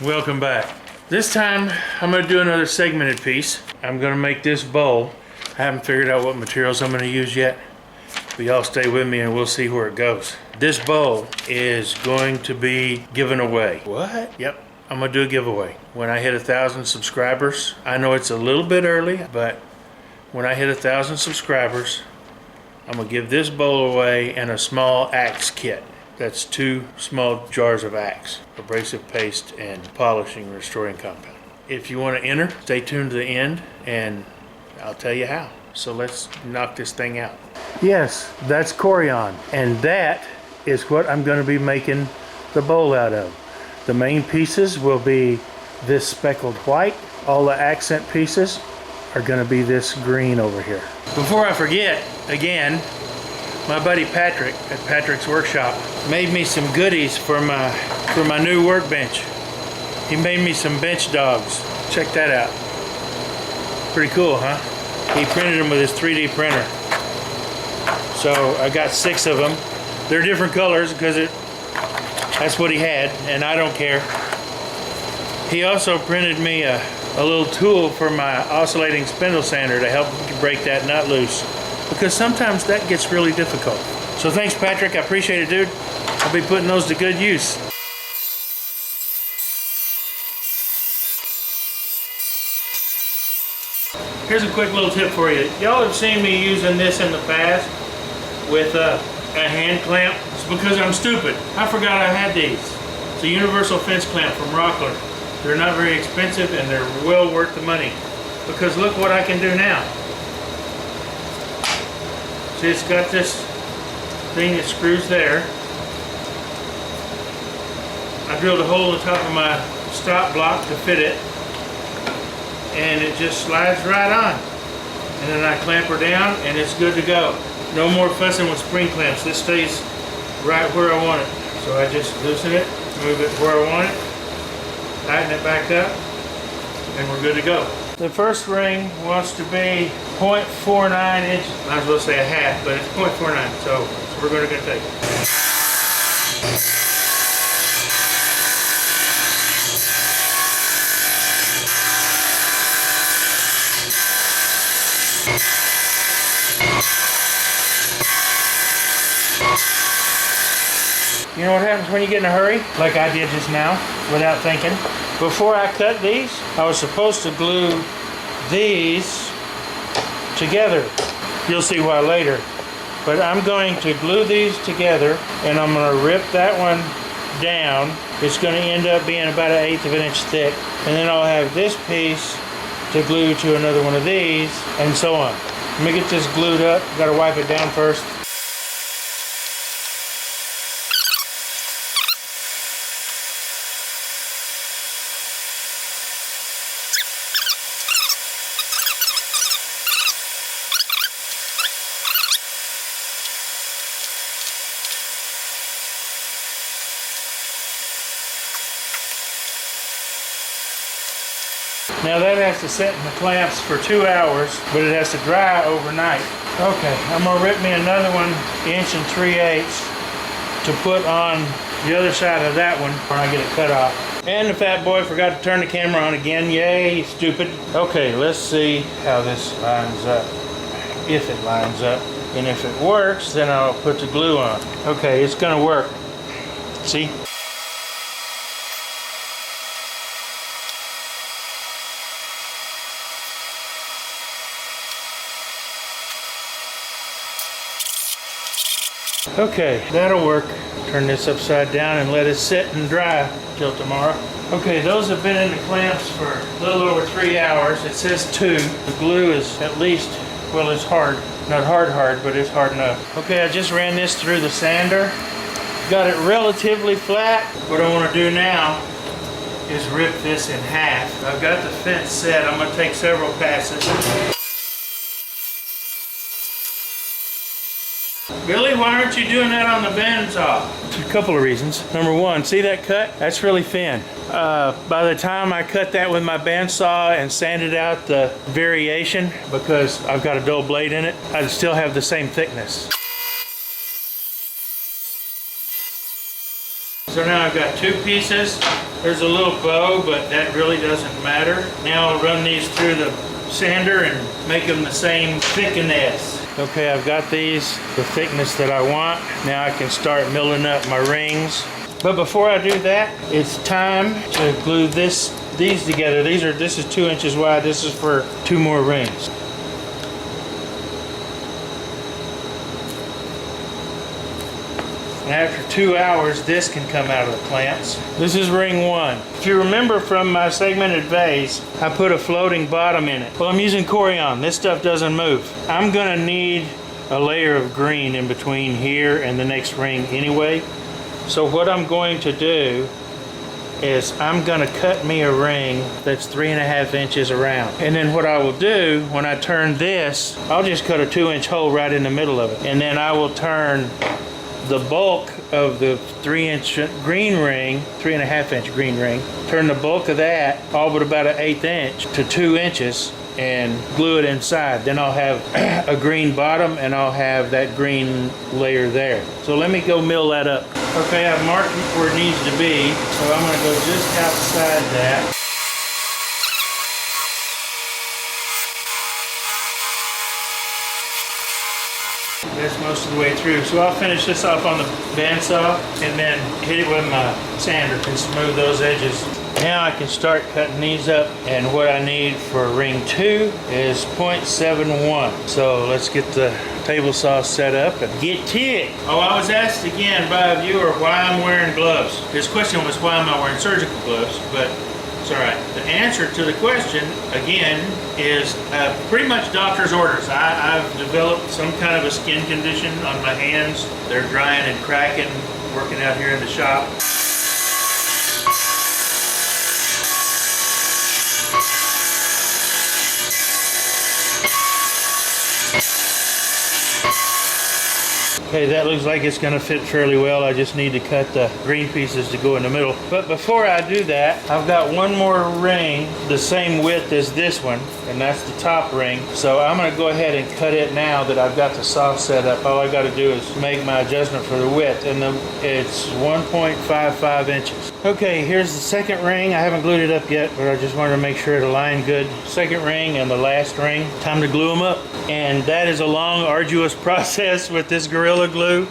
Welcome back. This time I'm going to do another segmented piece. I'm going to make this bowl. I haven't figured out what materials I'm going to use yet, but y'all stay with me and we'll see where it goes. This bowl is going to be given away. What? Yep, I'm going to do a giveaway. When I hit 1,000 subscribers, I know it's a little bit early, but when I hit 1,000 subscribers, I'm going to give this bowl away and a small axe kit. That's 2 small jars of axe, abrasive paste, and polishing restoring compound. If you want to enter, stay tuned to the end and I'll tell you how. So let's knock this thing out. Yes, that's Corian, and that is what I'm going to be making the bowl out of. The main pieces will be this speckled white. All the accent pieces are going to be this green over here. Before I forget, again, my buddy Patrick at Patrick's Workshop made me some goodies for my new workbench. He made me some bench dogs. Check that out. Pretty cool, huh? He printed them with his 3D printer. So I got 6 of them. They're different colors because that's what he had, and I don't care. He also printed me a little tool for my oscillating spindle sander to help break that nut loose, because sometimes that gets really difficult. So thanks, Patrick. I appreciate it, dude. I'll be putting those to good use. Here's a quick little tip for you. Y'all have seen me using this in the past with a hand clamp. It's because I'm stupid. I forgot I had these. It's a universal fence clamp from Rockler. They're not very expensive and they're well worth the money. Because look what I can do now. See, it's got this thing that screws there. I drilled a hole in the top of my stop block to fit it, and it just slides right on. And then I clamp her down and it's good to go. No more fussing with spring clamps. This stays right where I want it. So I just loosen it, move it where I want it, tighten it back up, and we're good to go. The first ring wants to be 0.49 inches. Might as well say a half, but it's 0.49, so we're going to take it. You know what happens when you get in a hurry? Like I did just now, without thinking. Before I cut these, I was supposed to glue these together. You'll see why later. But I'm going to glue these together, and I'm going to rip that one down. It's going to end up being about 1/8 of an inch thick. And then I'll have this piece to glue to another one of these, and so on. Let me get this glued up. Got to wipe it down first. Now that has to sit in the clamps for 2 hours, but it has to dry overnight. Okay, I'm gonna rip me another 1 3/8 to put on the other side of that one when I get it cut off. And the fat boy forgot to turn the camera on again. Yay, stupid. Okay, let's see how this lines up. If it lines up. And if it works, then I'll put the glue on. Okay, it's gonna work. See? Okay, that'll work. Turn this upside down and let it sit and dry till tomorrow. Okay, those have been in the clamps for a little over 3 hours. It says 2. The glue is at least, well, it's hard. Not hard, but it's hard enough. Okay, I just ran this through the sander. Got it relatively flat. What I want to do now is rip this in half. I've got the fence set. I'm going to take several passes. Billy, why aren't you doing that on the bandsaw? A couple of reasons. Number one, see that cut? That's really thin. By the time I cut that with my bandsaw and sanded out the variation, because I've got a dull blade in it, I'd still have the same thickness. So now I've got 2 pieces. There's a little bow, but that really doesn't matter. Now I'll run these through the sander and make them the same thickness. Okay, I've got these the thickness that I want. Now I can start milling up my rings. But before I do that, it's time to glue these together. This is 2 inches wide. This is for 2 more rings. And after 2 hours, this can come out of the clamps. This is ring 1. If you remember from my segmented vase, I put a floating bottom in it. Well, I'm using Corian. This stuff doesn't move. I'm gonna need a layer of green in between here and the next ring anyway. So what I'm going to do is I'm gonna cut me a ring that's 3.5 inches around. And then what I will do, when I turn this, I'll just cut a 2-inch hole right in the middle of it. And then I will turn the bulk of the 3-inch green ring, 3.5 inch green ring, turn the bulk of that, all but about an 1/8 inch to 2 inches, and glue it inside. Then I'll have a green bottom and I'll have that green layer there. So let me go mill that up. Okay, I've marked where it needs to be, so I'm gonna go just outside that. That's most of the way through. So I'll finish this off on the bandsaw and then hit it with my sander and smooth those edges. Now I can start cutting these up, and what I need for ring 2 is 0.71. So let's get the table saw set up and get to it. Oh, I was asked again by a viewer why I'm wearing gloves. His question was, why am I wearing surgical gloves? But it's all right. The answer to the question, again, is pretty much doctor's orders. I've developed some kind of a skin condition on my hands. They're drying and cracking, working out here in the shop. Okay, that looks like it's gonna fit fairly well. I just need to cut the green pieces to go in the middle. But before I do that, I've got one more ring the same width as this one, and that's the top ring. So I'm gonna go ahead and cut it now that I've got the saw set up. All I gotta do is make my adjustment for the width, and it's 1.55 inches. Okay, here's the second ring. I haven't glued it up yet, but I just wanted to make sure it aligned good. Second ring and the last ring. Time to glue them up. And that is a long, arduous process with this Gorilla Glue,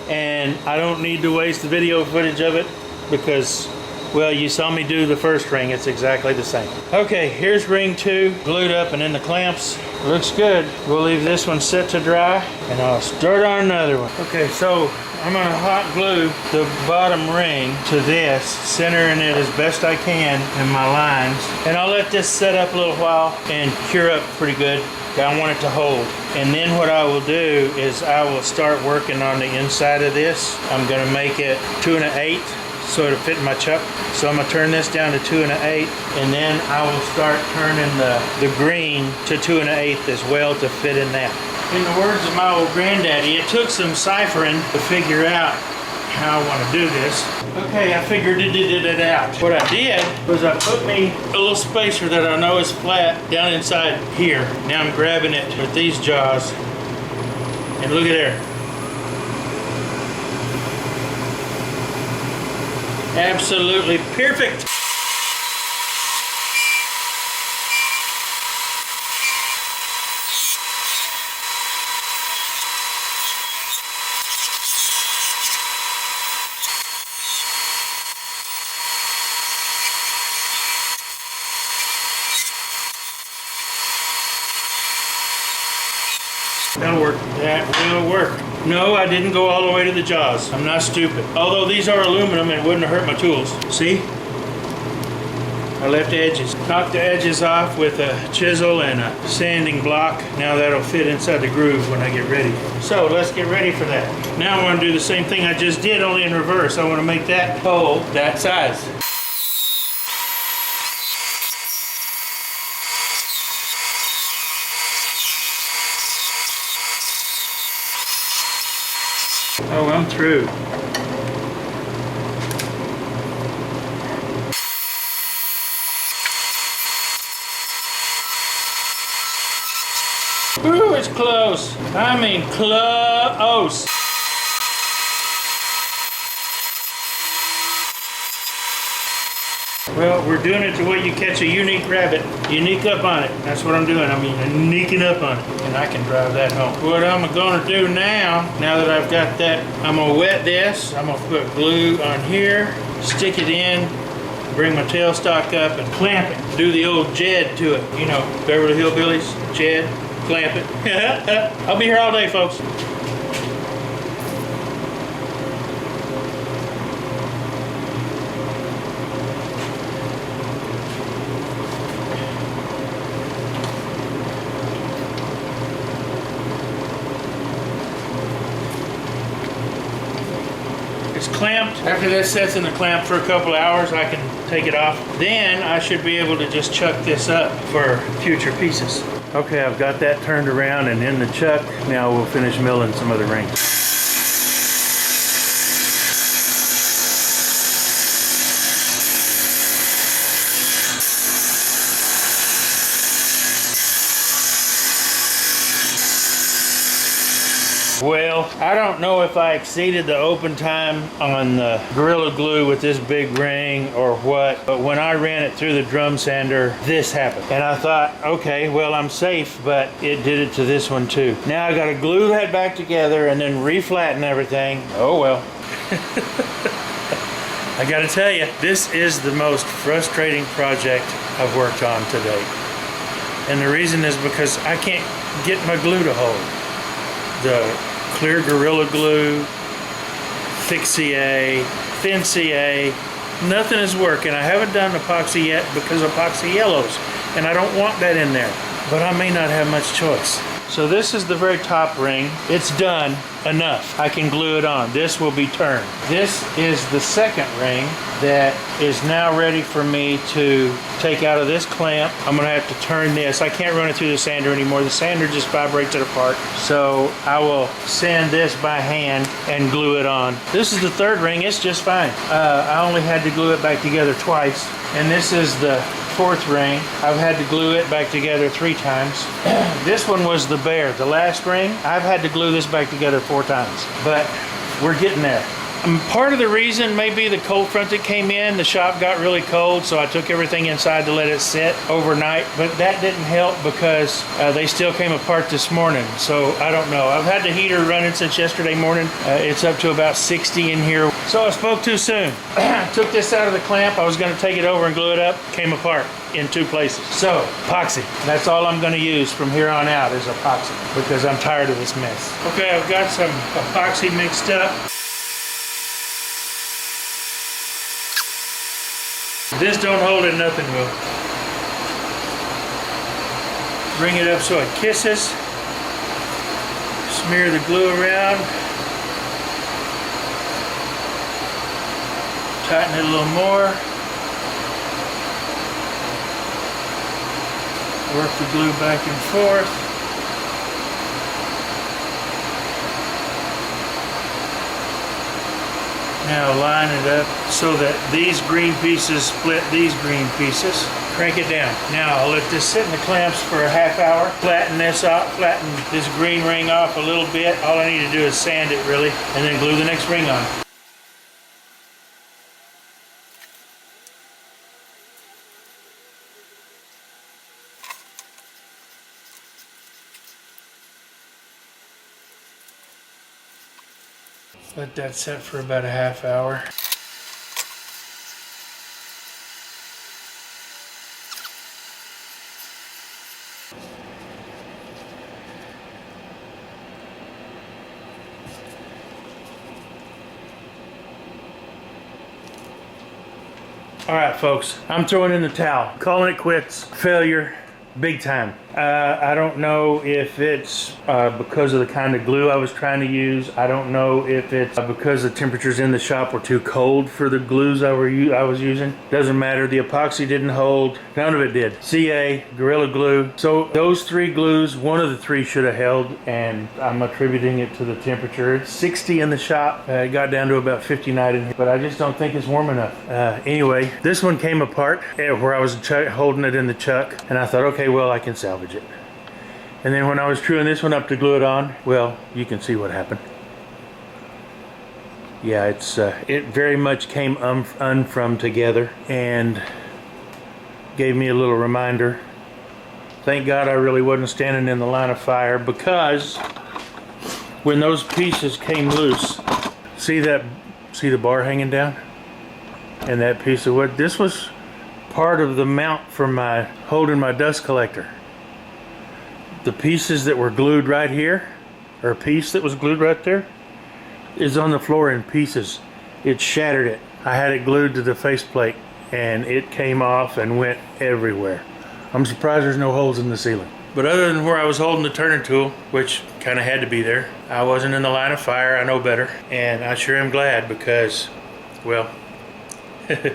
and I don't need to waste the video footage of it because, well, you saw me do the first ring. It's exactly the same. Okay, here's ring 2 glued up and in the clamps. Looks good. We'll leave this one set to dry and I'll start on another one. Okay, so I'm gonna hot glue the bottom ring to this, centering it as best I can in my lines, and I'll let this set up a little while and cure up pretty good. I want it to hold. And then what I will do is I will start working on the inside of this. I'm gonna make it 2 1/8 so it'll fit in my chuck. So I'm gonna turn this down to 2 1/8, and then I will start turning the green to 2 1/8 as well to fit in that. In the words of my old granddaddy, it took some ciphering to figure out how I want to do this. Okay, I figured it out. What I did was I put me a little spacer that I know is flat down inside here. Now I'm grabbing it with these jaws, and look at there. Absolutely perfect. That'll work. That will work. No, I didn't go all the way to the jaws. I'm not stupid. Although these are aluminum, it wouldn't hurt my tools. See? I left edges. Knocked the edges off with a chisel and a sanding block. Now that'll fit inside the groove when I get ready. So let's get ready for that. Now I want to do the same thing I just did, only in reverse. I want to make that hole that size. Oh, I'm through. Ooh, it's close. I mean close. Well, we're doing it the way you catch a unique rabbit. Unique up on it. That's what I'm doing. I'm uniquing up on it. And I can drive that home. What I'm gonna do now that I've got that, I'm gonna wet this. I'm gonna put glue on here, stick it in, bring my tailstock up and clamp it. Do the old Jed to it. You know, Beverly Hillbillies, Jed, clamp it. I'll be here all day, folks. It's clamped. After that sets in the clamp for a couple hours, I can take it off. Then I should be able to just chuck this up for future pieces. Okay, I've got that turned around and in the chuck. Now we'll finish milling some of the rings. Well, I don't know if I exceeded the open time on the Gorilla Glue with this big ring or what, but when I ran it through the drum sander, this happened. And I thought, okay, well, I'm safe, but it did it to this one too. Now I gotta glue that back together and then reflatten everything. Oh well. I gotta tell you, this is the most frustrating project I've worked on to date. And the reason is because I can't get my glue to hold. The clear Gorilla Glue, thick CA, thin CA, nothing is working. I haven't done epoxy yet because epoxy yellows, and I don't want that in there, but I may not have much choice. So this is the very top ring. It's done enough. I can glue it on. This will be turned. This is the second ring that is now ready for me to take out of this clamp. I'm gonna have to turn this. I can't run it through the sander anymore. The sander just vibrates it apart. So I will sand this by hand and glue it on. This is the third ring. It's just fine. I only had to glue it back together twice. And this is the fourth ring. I've had to glue it back together 3 times. This one was the bear. The last ring, I've had to glue this back together 4 times. But we're getting there. Part of the reason may be the cold front that came in. The shop got really cold, so I took everything inside to let it sit overnight. But that didn't help because they still came apart this morning. So I don't know. I've had the heater running since yesterday morning. It's up to about 60 in here. So I spoke too soon. Took this out of the clamp. I was going to take it over and glue it up. Came apart in 2 places. So epoxy. That's all I'm going to use from here on out is epoxy because I'm tired of this mess. Okay, I've got some epoxy mixed up. This don't hold it, nothing will. Bring it up so it kisses. Smear the glue around. Tighten it a little more. Work the glue back and forth. Now line it up so that these green pieces split these green pieces. Crank it down. Now I'll let this sit in the clamps for a half hour. Flatten this off, flatten this green ring off a little bit. All I need to do is sand it really, and then glue the next ring on. Let that set for about a half hour. All right, folks, I'm throwing in the towel. Calling it quits. Failure. Big time. I don't know if it's because of the kind of glue I was trying to use. I don't know if it's because the temperatures in the shop were too cold for the glues I was using. Doesn't matter. The epoxy didn't hold. None of it did. CA, Gorilla Glue. So those 3 glues, one of the 3 should have held, and I'm attributing it to the temperature. It's 60 in the shop. It got down to about 59 in here, but I just don't think it's warm enough. Anyway, this one came apart where I was holding it in the chuck, and I thought, okay, well, I can salvage it. And then when I was truing this one up to glue it on, well, you can see what happened. Yeah, it very much came from together, and gave me a little reminder. Thank God I really wasn't standing in the line of fire, because when those pieces came loose, see the bar hanging down? And that piece of wood, this was part of the mount for my holding my dust collector. The pieces that were glued right here, or a piece that was glued right there, is on the floor in pieces. It shattered it. I had it glued to the faceplate and it came off and went everywhere. I'm surprised there's no holes in the ceiling. But other than where I was holding the turning tool, which kind of had to be there, I wasn't in the line of fire. I know better. And I sure am glad, because, well, I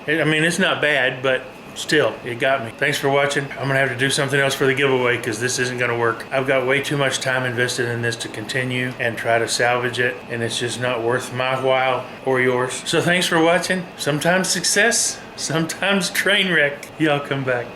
mean, it's not bad, but still, it got me. Thanks for watching. I'm gonna have to do something else for the giveaway, because this isn't gonna work. I've got way too much time invested in this to continue and try to salvage it, and it's just not worth my while or yours. So thanks for watching. Sometimes success, sometimes train wreck. Y'all come back.